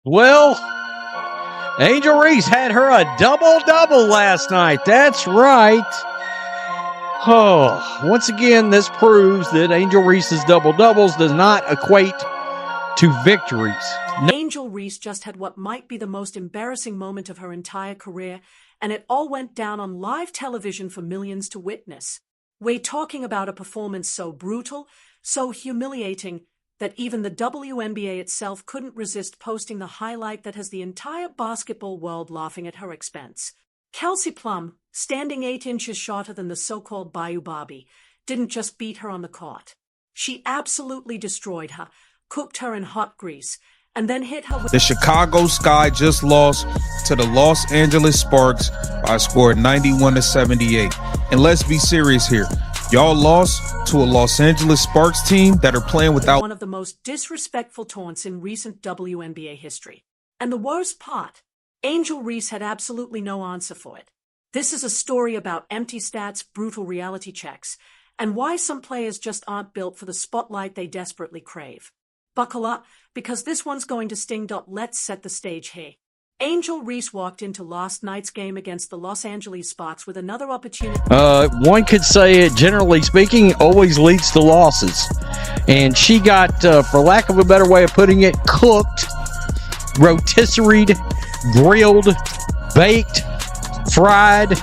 Well, Angel Reese had her a double-double last night. That's right. Oh, once again, this proves that Angel Reese's double-doubles does not equate to victories. Angel Reese just had what might be the most embarrassing moment of her entire career, and it all went down on live television for millions to witness. We're talking about a performance so brutal, so humiliating, that even the WNBA itself couldn't resist posting the highlight that has the entire basketball world laughing at her expense. Kelsey Plum, standing 8 inches shorter than the so-called Bayou Barbie, didn't just beat her on the court. She absolutely destroyed her, cooked her in hot grease, and then hit her with... The Chicago Sky just lost to the Los Angeles Sparks by a score of 91-78. And let's be serious here. Y'all lost to a Los Angeles Sparks team that are playing without... one of the most disrespectful taunts in recent WNBA history. And the worst part, Angel Reese had absolutely no answer for it. This is a story about empty stats, brutal reality checks, and why some players just aren't built for the spotlight they desperately crave. Buckle up, because this one's going to sting. Let's set the stage here. Angel Reese walked into last night's game against the Los Angeles Sparks with another opportunity. One could say it, generally speaking, always leads to losses. And she got, for lack of a better way of putting it, cooked, rotisseried, grilled, baked, fried.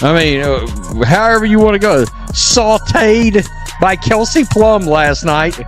I mean, however you want to go. Sauteed by Kelsey Plum last night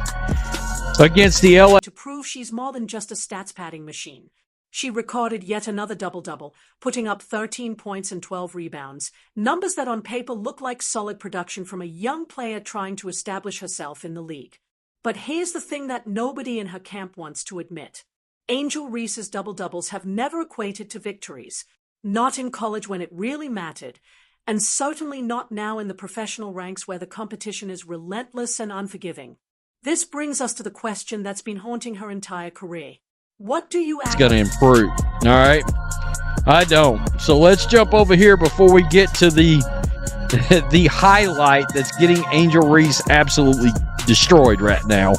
against the LA. To prove she's more than just a stats padding machine. She recorded yet another double-double, putting up 13 points and 12 rebounds, numbers that on paper look like solid production from a young player trying to establish herself in the league. But here's the thing that nobody in her camp wants to admit. Angel Reese's double-doubles have never equated to victories, not in college when it really mattered, and certainly not now in the professional ranks where the competition is relentless and unforgiving. This brings us to the question that's been haunting her entire career. What do you It's going to improve. All right. I don't. So let's jump over here before we get to the highlight that's getting Angel Reese absolutely destroyed right now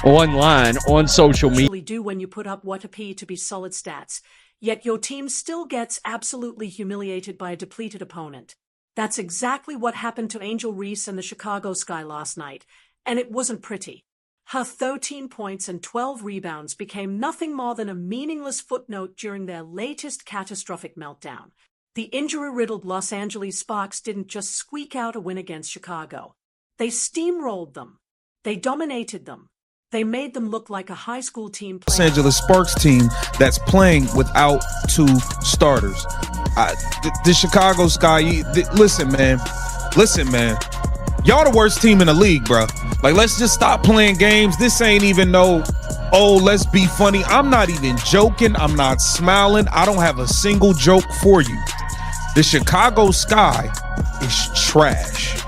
online on social media. Do when you put up what appear to be solid stats, yet your team still gets absolutely humiliated by a depleted opponent. That's exactly what happened to Angel Reese and the Chicago Sky last night, and it wasn't pretty. Her 13 points and 12 rebounds became nothing more than a meaningless footnote during their latest catastrophic meltdown. The injury-riddled Los Angeles Sparks didn't just squeak out a win against Chicago. They steamrolled them. They dominated them. They made them look like a high school team playing. Los Angeles Sparks team that's playing without 2 starters. The Chicago Sky, listen, man. Y'all the worst team in the league, bro. Like, let's just stop playing games. This ain't even no, oh, let's be funny. I'm not even joking. I'm not smiling. I don't have a single joke for you. The Chicago Sky is trash.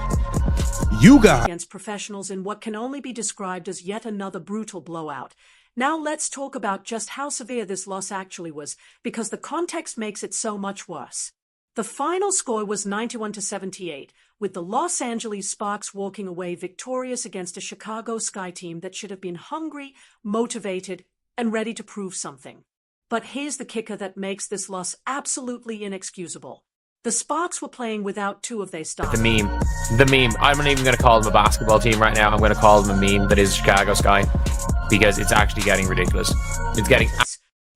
You got against professionals in what can only be described as yet another brutal blowout. Now let's talk about just how severe this loss actually was, because the context makes it so much worse. The final score was 91-78, with the Los Angeles Sparks walking away victorious against a Chicago Sky team that should have been hungry, motivated, and ready to prove something. But here's the kicker that makes this loss absolutely inexcusable. The Sparks were playing without 2 of their stars. The meme. I'm not even going to call them a basketball team right now. I'm going to call them a meme that is Chicago Sky, because it's actually getting ridiculous. It's getting...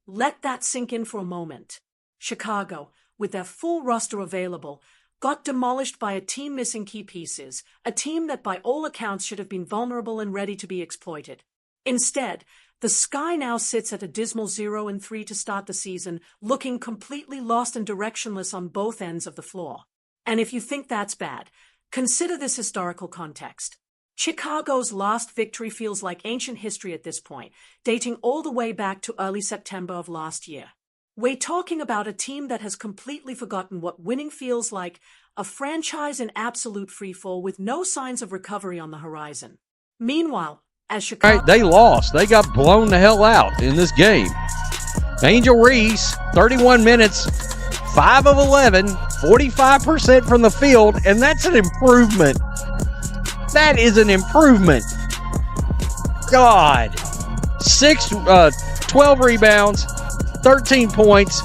Let that sink in for a moment. Chicago, with their full roster available, got demolished by a team missing key pieces, a team that by all accounts should have been vulnerable and ready to be exploited. Instead, the Sky now sits at a dismal 0-3 to start the season, looking completely lost and directionless on both ends of the floor. And if you think that's bad, consider this historical context. Chicago's last victory feels like ancient history at this point, dating all the way back to early September of last year. We're talking about a team that has completely forgotten what winning feels like, a franchise in absolute freefall with no signs of recovery on the horizon. Meanwhile, as Chicago... They lost. They got blown the hell out in this game. Angel Reese, 31 minutes, 5 of 11, 45% from the field, and that's an improvement. That is an improvement. God. 12 rebounds, 13 points,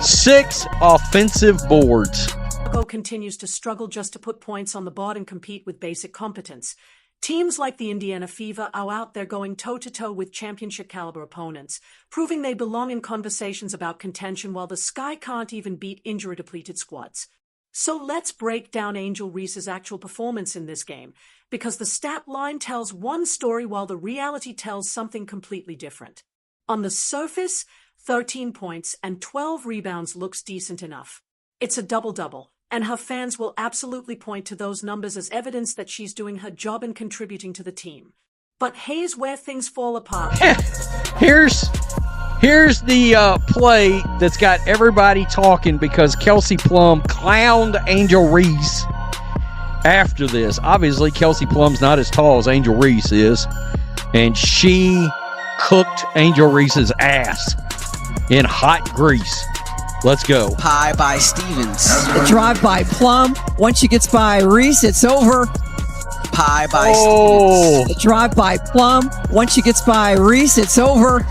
6 offensive boards. Chicago continues to struggle just to put points on the board and compete with basic competence. Teams like the Indiana Fever are out there going toe-to-toe with championship-caliber opponents, proving they belong in conversations about contention while the Sky can't even beat injury-depleted squads. So let's break down Angel Reese's actual performance in this game, because the stat line tells one story while the reality tells something completely different. On the surface, 13 points and 12 rebounds looks decent enough. It's a double-double, and her fans will absolutely point to those numbers as evidence that she's doing her job and contributing to the team. But here's where things fall apart. Here's the play that's got everybody talking because Kelsey Plum clowned Angel Reese after this. Obviously, Kelsey Plum's not as tall as Angel Reese is, and she cooked Angel Reese's ass in hot grease. Let's go. Pie by Stevens. The drive by Plum. Once she gets by Reese, it's over. Pie by Stevens. The drive by Plum. Once she gets by Reese, it's over.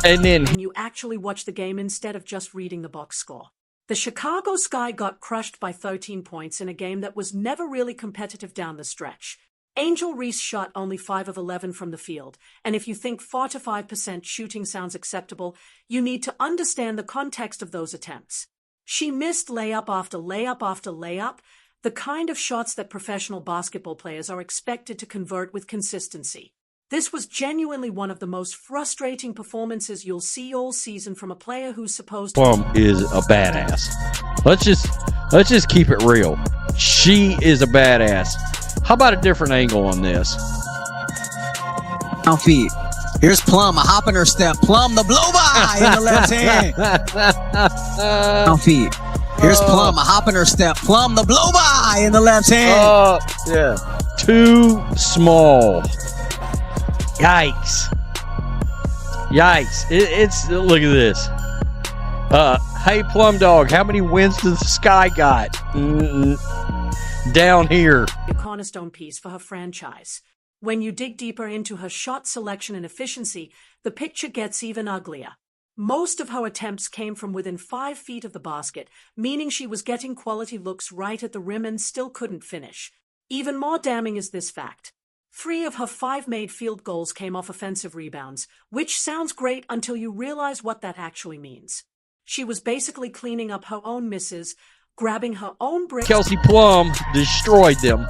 And then you actually watch the game instead of just reading the box score. The Chicago Sky got crushed by 13 points in a game that was never really competitive down the stretch. Angel Reese shot only 5 of 11 from the field, and if you think 4 to 5% shooting sounds acceptable, you need to understand the context of those attempts. She missed layup after layup after layup, the kind of shots that professional basketball players are expected to convert with consistency. This was genuinely one of the most frustrating performances you'll see all season from a player who's supposed to... Plum is a badass. Let's just keep it real. She is a badass. How about a different angle on this? Now feet. Here's Plum, a hop in her step. Plum, the blow by in the left hand. Now feet. Here's Plum, a hop in her step. Plum, the blow by in the left hand. Yeah. Too small. Yikes. It's look at this. Hey Plum Dog, how many wins does the Sky got? Down here. A cornerstone piece for her franchise. When you dig deeper into her shot selection and efficiency, the picture gets even uglier. Most of her attempts came from within 5 feet of the basket, meaning she was getting quality looks right at the rim and still couldn't finish. Even more damning is this fact. 3 of her 5 made field goals came off offensive rebounds, which sounds great until you realize what that actually means. She was basically cleaning up her own misses, grabbing her own bricks. Kelsey Plum destroyed them.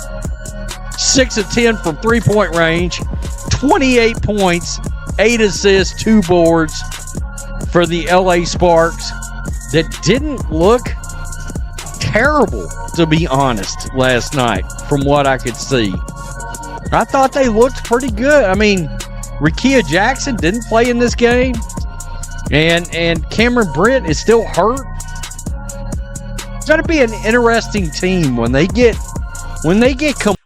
6 of 10 from three-point range, 28 points, 8 assists, 2 boards for the LA Sparks that didn't look terrible, to be honest, last night from what I could see. I thought they looked pretty good. I mean, Rickea Jackson didn't play in this game, and Cameron Britt is still hurt. It's going to be an interesting team when they get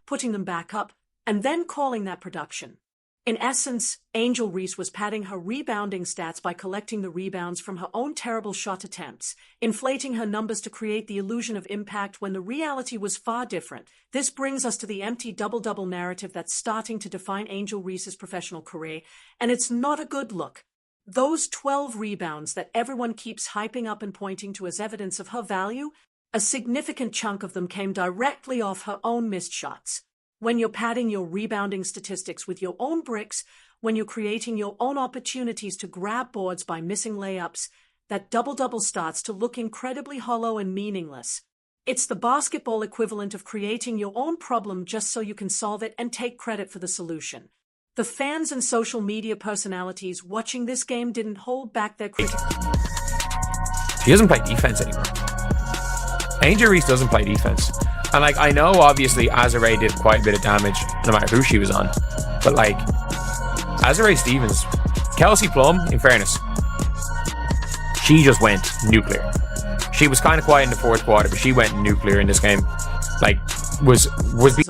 putting them back up and then calling that production. In essence, Angel Reese was padding her rebounding stats by collecting the rebounds from her own terrible shot attempts, inflating her numbers to create the illusion of impact when the reality was far different. This brings us to the empty double-double narrative that's starting to define Angel Reese's professional career, and it's not a good look. Those 12 rebounds that everyone keeps hyping up and pointing to as evidence of her value, a significant chunk of them came directly off her own missed shots. When you're padding your rebounding statistics with your own bricks, when you're creating your own opportunities to grab boards by missing layups, that double-double starts to look incredibly hollow and meaningless. It's the basketball equivalent of creating your own problem just so you can solve it and take credit for the solution. The fans and social media personalities watching this game didn't hold back their criticism. She doesn't play defense anymore. Angel Reese doesn't play defense. And, I know, obviously, Azare did quite a bit of damage, no matter who she was on. But, Azare Stevens, Kelsey Plum, in fairness, she just went nuclear. She was kind of quiet in the fourth quarter, but she went nuclear in this game. Was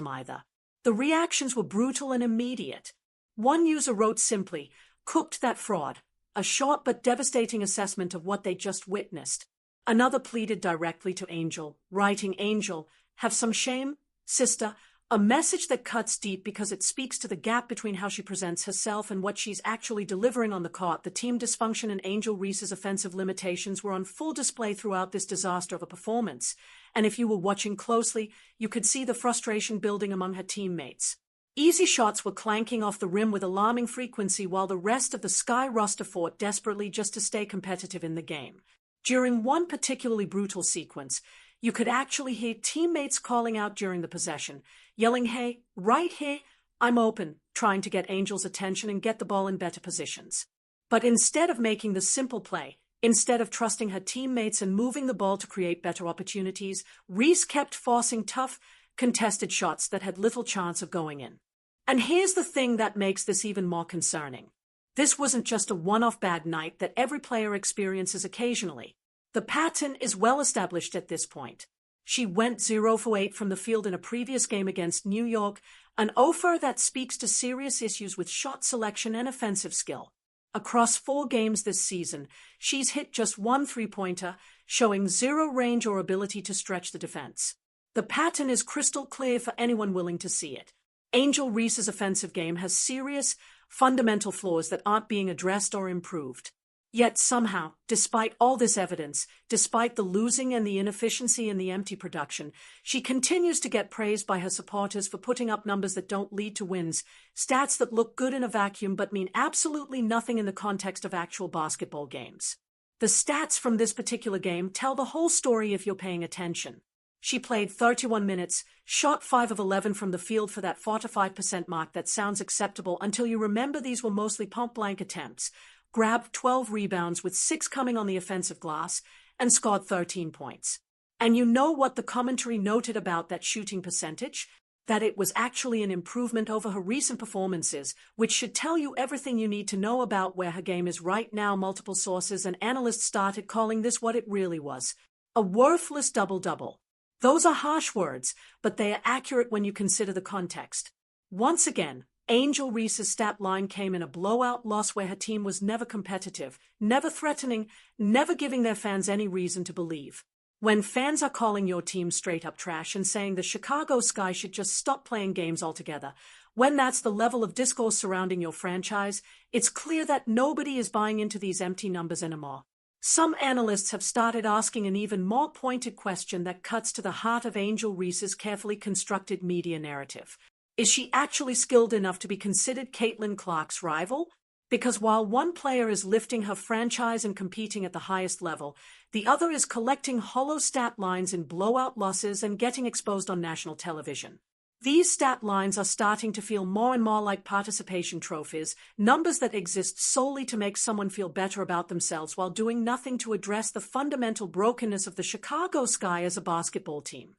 either. The reactions were brutal and immediate. One user wrote simply, "Cooked that fraud," a short but devastating assessment of what they just witnessed. Another pleaded directly to Angel, writing, "Angel, have some shame, sister. A message that cuts deep because it speaks to the gap between how she presents herself and what she's actually delivering on the court. The team dysfunction and Angel Reese's offensive limitations were on full display throughout this disaster of a performance, and if you were watching closely, you could see the frustration building among her teammates. Easy shots were clanking off the rim with alarming frequency while the rest of the Sky roster fought desperately just to stay competitive in the game. During one particularly brutal sequence, you could actually hear teammates calling out during the possession, yelling, "Hey, right here, I'm open," trying to get Angel's attention and get the ball in better positions. But instead of making the simple play, instead of trusting her teammates and moving the ball to create better opportunities, Reese kept forcing tough, contested shots that had little chance of going in. And here's the thing that makes this even more concerning. This wasn't just a one-off bad night that every player experiences occasionally. The pattern is well established at this point. She went 0 for 8 from the field in a previous game against New York, an offer that speaks to serious issues with shot selection and offensive skill. Across 4 games this season, she's hit just 1 three-pointer, showing 0 range or ability to stretch the defense. The pattern is crystal clear for anyone willing to see it. Angel Reese's offensive game has serious, fundamental flaws that aren't being addressed or improved. Yet somehow, despite all this evidence, despite the losing and the inefficiency and the empty production, she continues to get praised by her supporters for putting up numbers that don't lead to wins, stats that look good in a vacuum but mean absolutely nothing in the context of actual basketball games. The stats from this particular game tell the whole story if you're paying attention. She played 31 minutes, shot 5 of 11 from the field for that 45% mark that sounds acceptable until you remember these were mostly point-blank attempts, grabbed 12 rebounds with 6 coming on the offensive glass, and scored 13 points. And you know what the commentary noted about that shooting percentage? That it was actually an improvement over her recent performances, which should tell you everything you need to know about where her game is right now. Multiple sources and analysts started calling this what it really was: a worthless double-double. Those are harsh words, but they are accurate when you consider the context. Once again, Angel Reese's stat line came in a blowout loss where her team was never competitive, never threatening, never giving their fans any reason to believe. When fans are calling your team straight up trash and saying the Chicago Sky should just stop playing games altogether, when that's the level of discourse surrounding your franchise, it's clear that nobody is buying into these empty numbers anymore. Some analysts have started asking an even more pointed question that cuts to the heart of Angel Reese's carefully constructed media narrative. Is she actually skilled enough to be considered Caitlin Clark's rival? Because while one player is lifting her franchise and competing at the highest level, the other is collecting hollow stat lines in blowout losses and getting exposed on national television. These stat lines are starting to feel more and more like participation trophies, numbers that exist solely to make someone feel better about themselves while doing nothing to address the fundamental brokenness of the Chicago Sky as a basketball team.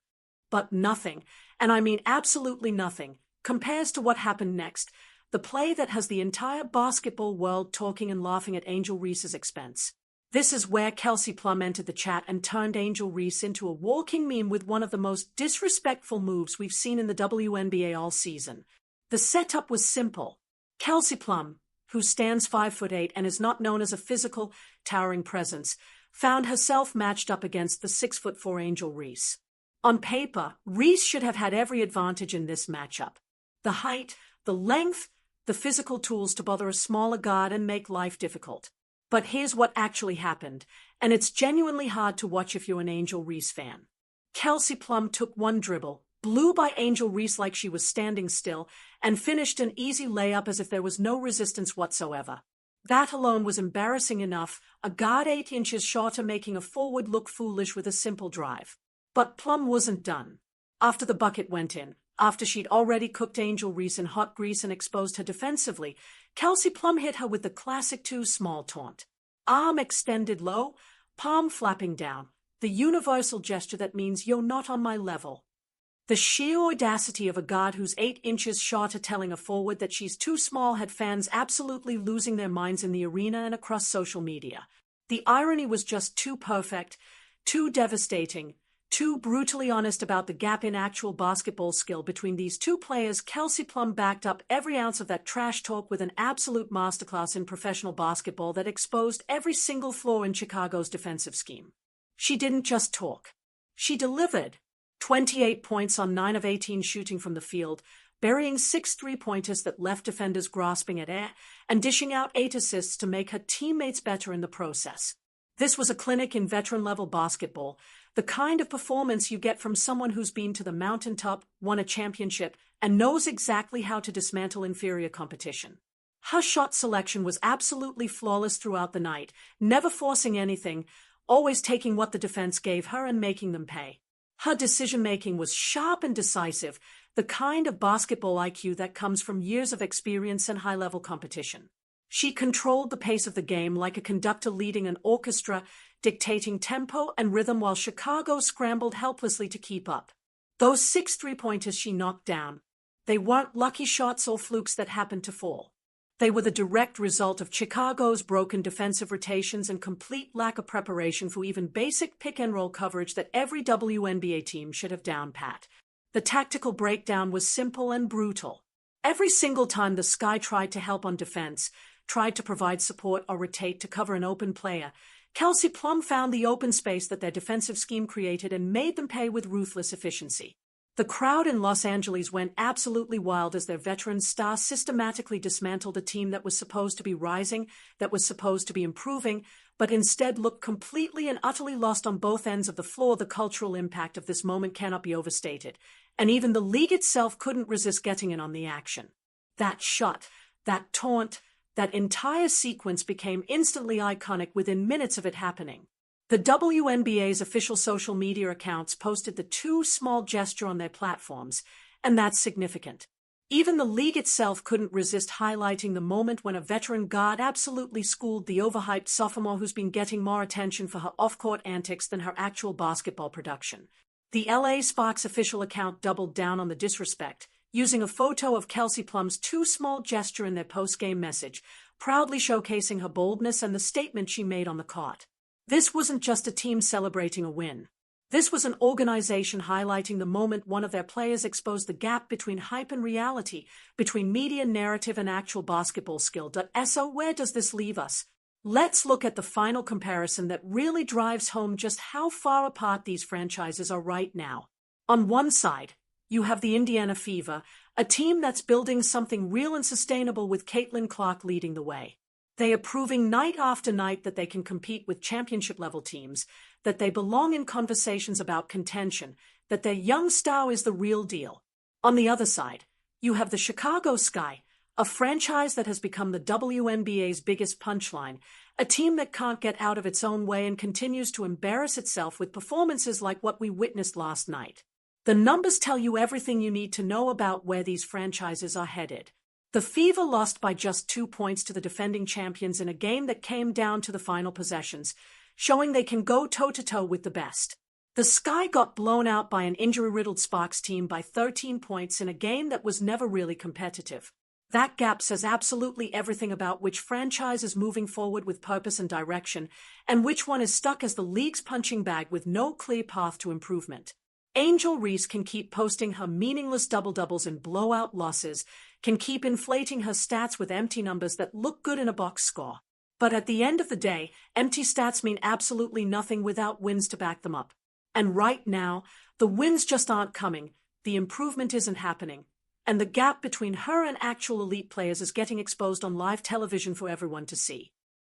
But nothing, and I mean absolutely nothing, compares to what happened next, the play that has the entire basketball world talking and laughing at Angel Reese's expense. This is where Kelsey Plum entered the chat and turned Angel Reese into a walking meme with one of the most disrespectful moves we've seen in the WNBA all season. The setup was simple. Kelsey Plum, who stands 5'8" and is not known as a physical, towering presence, found herself matched up against the 6'4" Angel Reese. On paper, Reese should have had every advantage in this matchup. The height, the length, the physical tools to bother a smaller guard and make life difficult. But here's what actually happened, and it's genuinely hard to watch if you're an Angel Reese fan. Kelsey Plum took one dribble, blew by Angel Reese like she was standing still, and finished an easy layup as if there was no resistance whatsoever. That alone was embarrassing enough, a guard 8 inches shorter making a forward look foolish with a simple drive. But Plum wasn't done. After the bucket went in, after she'd already cooked Angel Reese in hot grease and exposed her defensively, Kelsey Plum hit her with the classic too small taunt. Arm extended low, palm flapping down, the universal gesture that means you're not on my level. The sheer audacity of a guard who's 8 inches shorter telling a forward that she's too small had fans absolutely losing their minds in the arena and across social media. The irony was just too perfect, too devastating, too brutally honest about the gap in actual basketball skill between these two players. Kelsey Plum backed up every ounce of that trash talk with an absolute masterclass in professional basketball that exposed every single flaw in Chicago's defensive scheme. She didn't just talk. She delivered. 28 points on 9 of 18 shooting from the field, burying 6 three-pointers that left defenders grasping at air, and dishing out 8 assists to make her teammates better in the process. This was a clinic in veteran-level basketball, the kind of performance you get from someone who's been to the mountaintop, won a championship, and knows exactly how to dismantle inferior competition. Her shot selection was absolutely flawless throughout the night, never forcing anything, always taking what the defense gave her and making them pay. Her decision-making was sharp and decisive, the kind of basketball IQ that comes from years of experience and high-level competition. She controlled the pace of the game like a conductor leading an orchestra, dictating tempo and rhythm while Chicago scrambled helplessly to keep up. Those 6 three-pointers she knocked down, they weren't lucky shots or flukes that happened to fall. They were the direct result of Chicago's broken defensive rotations and complete lack of preparation for even basic pick-and-roll coverage that every WNBA team should have down pat. The tactical breakdown was simple and brutal. Every single time the Sky tried to help on defense, tried to provide support or rotate to cover an open player, Kelsey Plum found the open space that their defensive scheme created and made them pay with ruthless efficiency. The crowd in Los Angeles went absolutely wild as their veteran star systematically dismantled a team that was supposed to be rising, that was supposed to be improving, but instead looked completely and utterly lost on both ends of the floor. The cultural impact of this moment cannot be overstated, and even the league itself couldn't resist getting in on the action. That shot, that taunt, that entire sequence became instantly iconic within minutes of it happening. The WNBA's official social media accounts posted the too small gesture on their platforms, and that's significant. Even the league itself couldn't resist highlighting the moment when a veteran guard absolutely schooled the overhyped sophomore who's been getting more attention for her off-court antics than her actual basketball production. The LA Sparks official account doubled down on the disrespect, using a photo of Kelsey Plum's too small gesture in their post-game message, proudly showcasing her boldness and the statement she made on the court. This wasn't just a team celebrating a win. This was an organization highlighting the moment one of their players exposed the gap between hype and reality, between media narrative and actual basketball skill. So where does this leave us? Let's look at the final comparison that really drives home just how far apart these franchises are right now. On one side, you have the Indiana Fever, a team that's building something real and sustainable with Caitlin Clark leading the way. They are proving night after night that they can compete with championship-level teams, that they belong in conversations about contention, that their young star is the real deal. On the other side, you have the Chicago Sky, a franchise that has become the WNBA's biggest punchline, a team that can't get out of its own way and continues to embarrass itself with performances like what we witnessed last night. The numbers tell you everything you need to know about where these franchises are headed. The Fever lost by just 2 points to the defending champions in a game that came down to the final possessions, showing they can go toe-to-toe with the best. The Sky got blown out by an injury-riddled Sparks team by 13 points in a game that was never really competitive. That gap says absolutely everything about which franchise is moving forward with purpose and direction, and which one is stuck as the league's punching bag with no clear path to improvement. Angel Reese can keep posting her meaningless double-doubles in blowout losses, can keep inflating her stats with empty numbers that look good in a box score. But at the end of the day, empty stats mean absolutely nothing without wins to back them up. And right now, the wins just aren't coming, the improvement isn't happening, and the gap between her and actual elite players is getting exposed on live television for everyone to see.